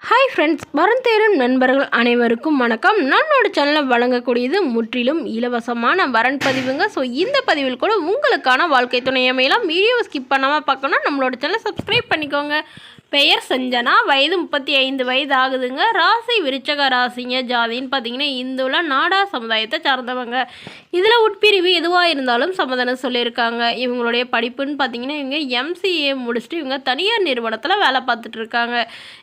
Hi friends, வரன் தேடும் நண்பர்கள் அனைவருக்கும் வணக்கம். நம்மளோட சேனலில் வழங்கக்கூடியது முற்றிலும் இலவசமான வரன் பதிவுங்க. ஸோ இந்த பதிவில் கூட உங்களுக்கான வாழ்க்கை துணை அமையலாம். வீடியோவை ஸ்கிப் பண்ணாமல் பார்க்கணும், நம்மளோட சேனலை சப்ஸ்கிரைப் பண்ணிக்கோங்க. பெயர் சஞ்சனா, வயது 35 வயது ஆகுதுங்க. ராசி விருச்சக ராசிங்க. ஜாதின்னு பார்த்தீங்கன்னா இந்துல நாடார் சமுதாயத்தை சார்ந்தவங்க. இதில் உட்பிரிவு எதுவாக இருந்தாலும் சம்மதனம் சொல்லியிருக்காங்க. இவங்களுடைய படிப்புன்னு பார்த்தீங்கன்னா இவங்க MCA முடிச்சுட்டு இவங்க தனியார் நிறுவனத்தில் வேலை பார்த்துட்டு இருக்காங்க.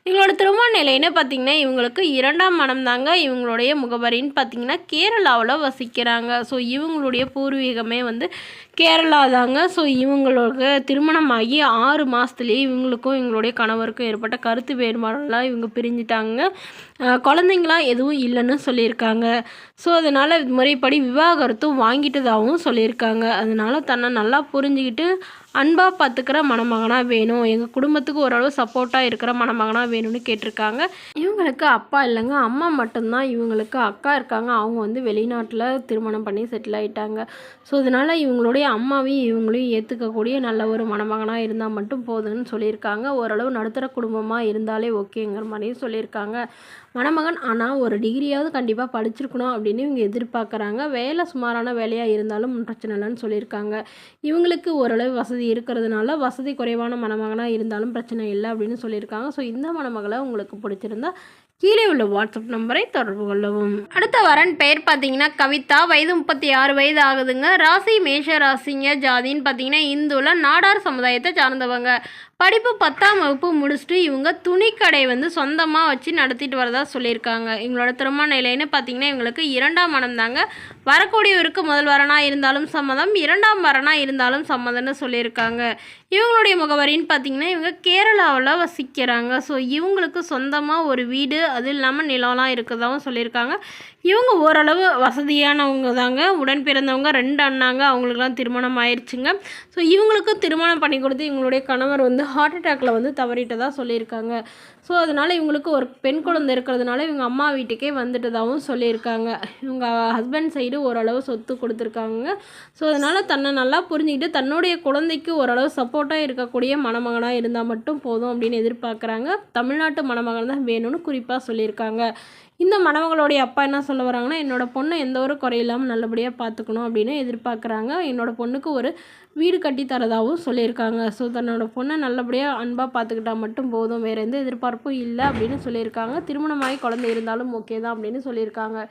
இவங்களோட திருமண நிலைன்னு பார்த்தீங்கன்னா இவங்களுக்கு 2ஆம் மனம் தாங்க. இவங்களுடைய முகவரின்னு பார்த்தீங்கன்னா கேரளாவில் வசிக்கிறாங்க. ஸோ இவங்களுடைய பூர்வீகமே கேரளா தாங்க. ஸோ இவங்களுக்கு திருமணமாகி 6 மாதத்துலேயே இவங்களுக்கும் இவங்களுடைய கணவருக்கும் ஏற்பட்ட கருத்து வேறுபாடெல்லாம் இவங்க பிரிஞ்சுட்டாங்க. குழந்தைங்களாம் எதுவும் இல்லைன்னு சொல்லியிருக்காங்க. ஸோ அதனால் முறைப்படி விவாகரத்தும் வாங்கிட்டதாகவும் சொல்லியிருக்காங்க. அதனால் தன்னை நல்லா புரிஞ்சுக்கிட்டு அன்பாக பார்த்துக்கிற மணமகனாக வேணும், எங்கள் குடும்பத்துக்கு ஓரளவு சப்போர்ட்டாக இருக்கிற மணமகனாக வேணும்னு கேட்டிருக்காங்க. இவங்களுக்கு அப்பா இல்லைங்க, அம்மா மட்டும்தான். இவங்களுக்கு அக்கா இருக்காங்க, அவங்க வெளிநாட்டில் திருமணம் பண்ணி செட்டில் ஆகிட்டாங்க. ஸோ அதனால் இவங்களுடைய அம்மாவையும் இவங்களையும் ஏற்றுக்கக்கூடிய நல்ல ஒரு மணமகனாக இருந்தால் மட்டும் போதுன்னு சொல்லியிருக்காங்க. ஓரளவு நடுத்தர குடும்பமாக இருந்தாலே ஓகேங்கிற மாதிரியும் சொல்லியிருக்காங்க. மணமகன் ஆனால் ஒரு டிகிரியாவது கண்டிப்பாக படிச்சிருக்கணும் அப்படின்னு இவங்க எதிர்பார்க்குறாங்க. வேலை சுமாரான வேலையாக இருந்தாலும் பிரச்சனை இல்லைன்னு சொல்லியிருக்காங்க. இவங்களுக்கு ஓரளவு வசதி இருக்கிறதுனால வசதி குறைவான மணமகனாக இருந்தாலும் பிரச்சனை இல்லை அப்படின்னு சொல்லியிருக்காங்க. ஸோ இந்த மணமகளை உங்களுக்கு பிடிச்சிருந்தா கீழே உள்ள வாட்ஸ்அப் நம்பரை தொடர்பு கொள்ளவும். அடுத்த வரன் பெயர் பார்த்தீங்கன்னா கவிதா, வயது 36 வயது ஆகுதுங்க. ராசி மேஷ ராசிங்க. ஜாதின்னு பார்த்தீங்கன்னா இந்துல நாடார் சமுதாயத்தை சார்ந்தவங்க. படிப்பு 10ஆம் வகுப்பு முடிச்சுட்டு இவங்க துணிக்கடை சொந்தமாக வச்சு நடத்திட்டு வரதா சொல்லியிருக்காங்க. இவங்களோட திருமண நிலைன்னு பார்த்தீங்கன்னா இவங்களுக்கு 2ஆம் மனம் தாங்க. வரக்கூடியவருக்கு முதல் வரனாக இருந்தாலும் சம்மதம், 2ஆம் வரனாக இருந்தாலும் சம்மதம்னு சொல்லியிருக்காங்க. இவங்களுடைய முகவரின்னு பார்த்தீங்கன்னா இவங்க கேரளாவில் வசிக்கிறாங்க. ஸோ இவங்களுக்கு சொந்தமாக ஒரு வீடு, அது இல்லாமல் நிலம்லாம் இருக்கிறதாகவும் சொல்லியிருக்காங்க. இவங்க ஓரளவு வசதியானவங்க தாங்க. உடன் பிறந்தவங்க 2 அண்ணாங்க, அவங்களுக்குலாம் திருமணம் ஆயிடுச்சுங்க. ஸோ இவங்களுக்கு திருமணம் பண்ணி கொடுத்து இவங்களுடைய கணவர் ஹார்ட் அட்டாக்ல தவறிட்டதாக சொல்லியிருக்காங்க. ஸோ அதனால் இவங்களுக்கு ஒரு பெண் குழந்தை இருக்கிறதுனால இவங்க அம்மா வீட்டுக்கே வந்துட்டதாகவும் சொல்லியிருக்காங்க. இவங்க ஹஸ்பண்ட் சைடு ஓரளவு சொத்து கொடுத்துருக்காங்க. ஸோ அதனால் தன்னை நல்லா புரிஞ்சுக்கிட்டு தன்னுடைய குழந்தைக்கு ஓரளவு சப்போர்ட்டாக இருக்கக்கூடிய மணமகனாக இருந்தால் மட்டும் போதும் அப்படின்னு எதிர்பார்க்குறாங்க. தமிழ்நாட்டு மணமகன் தான் வேணும்னு குறிப்பாக சொல்லியிருக்காங்க. இந்த மணமகளுடைய அப்பா என்ன சொல்ல வராங்கன்னா, என்னோடய பொண்ணை எந்த ஒரு குறையில்லாமல் நல்லபடியாக பார்த்துக்கணும் அப்படின்னு எதிர்பார்க்குறாங்க. என்னோடய பொண்ணுக்கு ஒரு வீடு கட்டி தரதாகவும் சொல்லியிருக்காங்க. ஸோ தன்னோட பொண்ணை நல்லபடியாக அன்பாக பார்த்துக்கிட்டா மட்டும் போதும், வேறு எந்த எதிர்பார்ப்பும் இல்லை அப்படின்னு சொல்லியிருக்காங்க. திருமணமாகி குழந்தை இருந்தாலும் ஓகே தான் அப்படின்னு சொல்லியிருக்காங்க.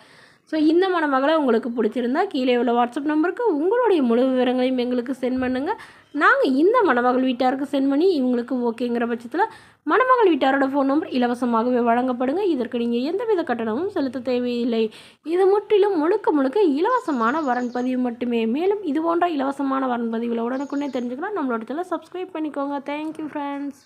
ஸோ இந்த மணமகளை உங்களுக்கு பிடிச்சிருந்தா கீழே உள்ள வாட்ஸ்அப் நம்பருக்கு உங்களுடைய முழு விவரங்களையும் எங்களுக்கு சென்ட் பண்ணுங்கள். நாங்கள் இந்த மணமகள் வீட்டாருக்கு சென்ட் பண்ணி இவங்களுக்கு ஓகேங்கிற பட்சத்தில் மணமகள் வீட்டாரோட ஃபோன் நம்பர் இலவசமாகவே வழங்கப்படுங்க. இதற்கு நீங்கள் எந்தவித கட்டணமும் செலுத்த தேவையில்லை. இது முற்றிலும் முழுக்க இலவசமான வரன் பதிவு மட்டுமே. மேலும் இது போன்ற இலவசமான வரன் பதிவுகளை உடனுக்குன்னே தெரிஞ்சுக்கலாம் நம்மளோட சேனலை சப்ஸ்கிரைப் பண்ணிக்கோங்க. Thank you friends.